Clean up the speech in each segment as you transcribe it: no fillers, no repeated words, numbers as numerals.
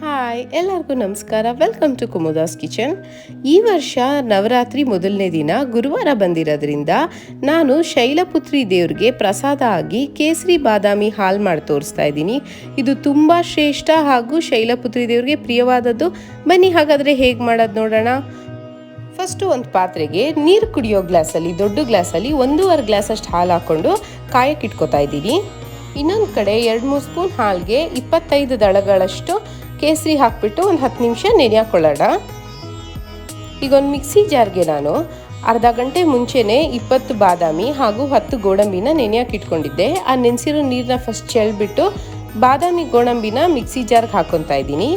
Hi ಎಲ್ಲರಿಗೂ ನಮಸ್ಕಾರ. Welcome to Kumuda's kitchen. ಈ ವರ್ಷ ನವರಾತ್ರಿ ಮೊದಲನೇ ದಿನ ಗುರುವಾರ ಬಂದಿರೋದ್ರಿಂದ ನಾನು ಶೈಲಪುತ್ರಿ ದೇವ್ರಿಗೆ ಪ್ರಸಾದ ಆಗಿ ಕೇಸರಿ ಬಾದಾಮಿ ಹಾಲು ಮಾಡಿ ತೋರಿಸ್ತಾ ಇದ್ದೀನಿ. ಇದು ತುಂಬ ಶ್ರೇಷ್ಠ ಹಾಗೂ ಶೈಲಪುತ್ರಿ ದೇವ್ರಿಗೆ ಪ್ರಿಯವಾದದ್ದು. ಬನ್ನಿ ಹಾಗಾದರೆ ಹೇಗೆ ಮಾಡೋದು ನೋಡೋಣ. ಫಸ್ಟು ಒಂದು ಪಾತ್ರೆಗೆ ನೀರು ಕುಡಿಯೋ ಗ್ಲಾಸಲ್ಲಿ, ದೊಡ್ಡ ಗ್ಲಾಸಲ್ಲಿ 1.5 ಗ್ಲಾಸಷ್ಟು ಹಾಲು ಹಾಕ್ಕೊಂಡು ಕಾಯಕ್ಕೆ ಇಟ್ಕೊತಾ ಇದ್ದೀನಿ. ಇನ್ನೊಂದು ಕಡೆ 2-3 ಸ್ಪೂನ್ ಹಾಲಿಗೆ 25 ದಳಗಳಷ್ಟು ಕೇಸರಿ ಹಾಕಿಬಿಟ್ಟು ಒಂದು 10 ನಿಮಿಷ ನೆನೆಹಾಕೊಳ್ಳೋಣ. ಈಗ ಒಂದು ಮಿಕ್ಸಿ ಜಾರ್ಗೆ ನಾನು ಅರ್ಧ ಗಂಟೆ ಮುಂಚೆನೇ 20 ಬಾದಾಮಿ ಹಾಗೂ 10 ಗೋಡಂಬಿನ ನೆನೆಯಕ್ಕೆ ಇಟ್ಕೊಂಡಿದ್ದೆ. ಆ ನೆನೆಸಿರೋ ನೀರನ್ನ ಫಸ್ಟ್ ಚೆಲ್ಬಿಟ್ಟು ಬಾದಾಮಿ ಗೋಡಂಬಿನ ಮಿಕ್ಸಿ ಜಾರ್ಗೆ ಹಾಕ್ಕೊತಾ ಇದ್ದೀನಿ.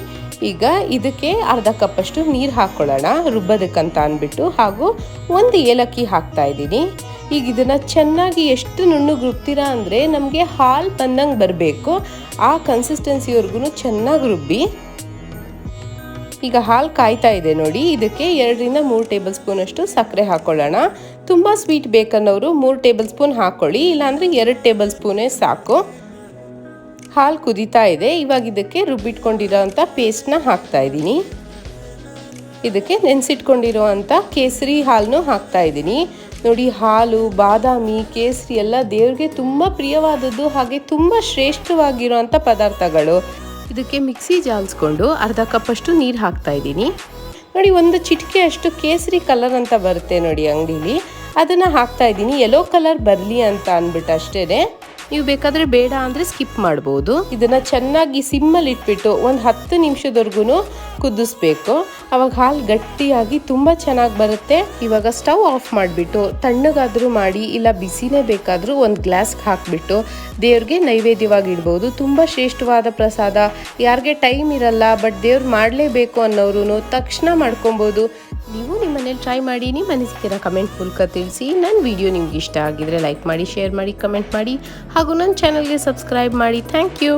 ಈಗ ಇದಕ್ಕೆ ಅರ್ಧ ಕಪ್ಪಷ್ಟು ನೀರು ಹಾಕ್ಕೊಳ್ಳೋಣ ರುಬ್ಬೋದಕ್ಕಂತ ಅಂದ್ಬಿಟ್ಟು, ಹಾಗೂ 1 ಏಲಕ್ಕಿ ಹಾಕ್ತಾ ಇದ್ದೀನಿ. ಈಗ ಇದನ್ನು ಚೆನ್ನಾಗಿ ಎಷ್ಟು ನುಣ್ಣಗೆ ರುಬ್ತೀರಾ ಅಂದರೆ ನಮಗೆ ಹಾಲು ಬಂದಂಗೆ ಬರಬೇಕು. ಆ ಕನ್ಸಿಸ್ಟೆನ್ಸಿವರೆಗೂ ಚೆನ್ನಾಗಿ ರುಬ್ಬಿ. ಈಗ ಹಾಲು ಕಾಯ್ತಾ ಇದೆ ನೋಡಿ. ಇದಕ್ಕೆ 2-3 ಟೇಬಲ್ ಸ್ಪೂನ್ ಅಷ್ಟು ಸಕ್ಕರೆ ಹಾಕ್ಕೊಳ್ಳೋಣ. ತುಂಬ ಸ್ವೀಟ್ ಬೇಕನ್ನೋರು 3 ಟೇಬಲ್ ಸ್ಪೂನ್ ಹಾಕ್ಕೊಳ್ಳಿ, ಇಲ್ಲಾಂದರೆ 2 ಟೇಬಲ್ ಸ್ಪೂನೇ ಸಾಕು. ಹಾಲು ಕುದೀತಾ ಇದೆ. ಇವಾಗ ಇದಕ್ಕೆ ರುಬ್ಬಿಟ್ಕೊಂಡಿರೋ ಅಂಥ ಪೇಸ್ಟ್ನ ಹಾಕ್ತಾ ಇದ್ದೀನಿ. ಇದಕ್ಕೆ ನೆನೆಸಿಟ್ಕೊಂಡಿರೋ ಅಂಥ ಕೇಸರಿ ಹಾಲನ್ನು ಹಾಕ್ತಾ ಇದ್ದೀನಿ. ನೋಡಿ, ಹಾಲು, ಬಾದಾಮಿ, ಕೇಸರಿ ಎಲ್ಲ ದೇವ್ರಿಗೆ ತುಂಬ ಪ್ರಿಯವಾದದ್ದು, ಹಾಗೆ ತುಂಬ ಶ್ರೇಷ್ಠವಾಗಿರುವಂಥ ಪದಾರ್ಥಗಳು. ಇದಕ್ಕೆ ಮಿಕ್ಸಿ ಜಾಲಿಸ್ಕೊಂಡು ಅರ್ಧ ಕಪ್ಪಷ್ಟು ನೀರು ಹಾಕ್ತಾ ಇದ್ದೀನಿ. ನೋಡಿ, 1 ಚಿಟಿಕೆ ಅಷ್ಟು ಕೇಸರಿ ಕಲರ್ ಅಂತ ಬರುತ್ತೆ ನೋಡಿ ಅಂಗಡೀಲಿ, ಅದನ್ನು ಹಾಕ್ತಾ ಇದ್ದೀನಿ. ಯೆಲ್ಲೋ ಕಲರ್ ಬರಲಿ ಅಂತ ಅಂದ್ಬಿಟ್ಟು ಅಷ್ಟೇ. ನೀವು ಬೇಕಾದರೆ ಬೇಡ ಅಂದರೆ ಸ್ಕಿಪ್ ಮಾಡ್ಬೋದು. ಇದನ್ನು ಚೆನ್ನಾಗಿ ಸಿಮ್ಮಲ್ಲಿ ಇಟ್ಬಿಟ್ಟು ಒಂದು 10 ನಿಮಿಷದವರೆಗೂ ಕುದಿಸ್ಬೇಕು. ಅವಾಗ ಹಾಲು ಗಟ್ಟಿಯಾಗಿ ತುಂಬ ಚೆನ್ನಾಗಿ ಬರುತ್ತೆ. ಇವಾಗ ಸ್ಟವ್ ಆಫ್ ಮಾಡಿಬಿಟ್ಟು ತಣ್ಣಗಾದರೂ ಮಾಡಿ, ಇಲ್ಲ ಬಿಸಿನೇ ಬೇಕಾದರೂ ಒಂದು ಗ್ಲಾಸ್ಗೆ ಹಾಕಿಬಿಟ್ಟು ದೇವ್ರಿಗೆ ನೈವೇದ್ಯವಾಗಿ ಇಡ್ಬೋದು. ತುಂಬ ಶ್ರೇಷ್ಠವಾದ ಪ್ರಸಾದ. ಯಾರಿಗೆ ಟೈಮ್ ಇರಲ್ಲ ಬಟ್ ದೇವ್ರು ಮಾಡಲೇಬೇಕು ಅನ್ನೋರು ತಕ್ಷಣ ಮಾಡ್ಕೊಬೋದು. ನೀವು ನಿಮ್ಮ ಮನೇಲಿ ಟ್ರೈ ಮಾಡಿ ನಿಮ್ಮ ಅನಿಸಿಕೆನ ಕಮೆಂಟ್ ಮೂಲಕ ತಿಳಿಸಿ. ನನ್ನ ವಿಡಿಯೋ ನಿಮ್ಗೆ ಇಷ್ಟ ಆಗಿದ್ರೆ ಲೈಕ್ ಮಾಡಿ, ಶೇರ್ ಮಾಡಿ, ಕಮೆಂಟ್ ಮಾಡಿ, ಹಾಗೂ ನನ್ನ ಚಾನಲ್ಗೆ ಸಬ್ಸ್ಕ್ರೈಬ್ ಮಾಡಿ. Thank you.